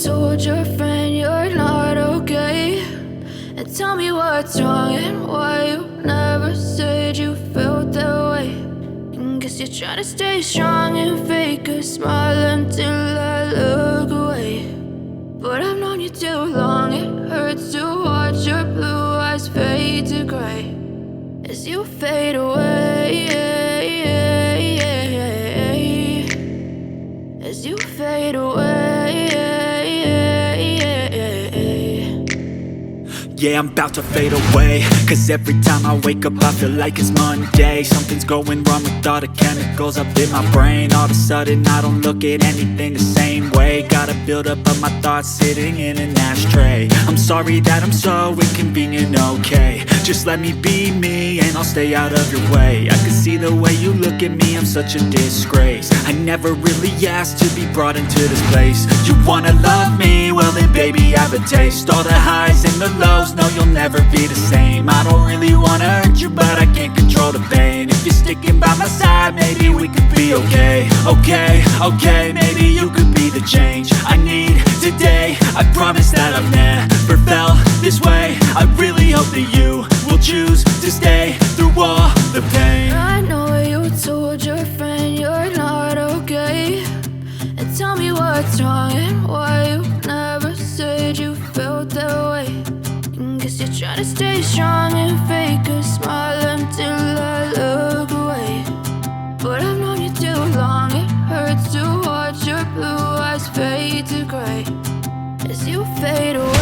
told your friend you're not okay, and tell me what's wrong and why you never said you felt that way. And guess you're trying to stay strong and fake a smile until I look away. But I've known you too long, it hurts to watch your blue eyes fade to gray as you fade away, as you fade away. Yeah, I'm about to fade away, cause every time I wake up I feel like it's Monday. Something's going wrong with all the chemicals up in my brain. All of a sudden I don't look at anything the same way. Gotta build up of my thoughts sitting in an ashtray. I'm sorry that I'm so inconvenient, okay. Just let me be me and I'll stay out of your way. I can see the way you look at me, I'm such a disgrace. I never really asked to be brought into this place. You wanna love me? Well then baby I have a taste. All the highs and the lows, no you'll never be the same. I don't really wanna hurt you but I can't control the pain. If you're sticking by my side maybe we could be okay. Okay, maybe you could be the change I need today. I promise that I've never felt this way. I really hope that you will choose to stay through all the pain. I know you told your friend you're not okay, and tell me what's wrong and why you never said you felt that way. And guess you're trying to stay strong and fake a smile until I look away. But I've known you too long, it hurts to watch your blue eyes fade to gray as you fade away.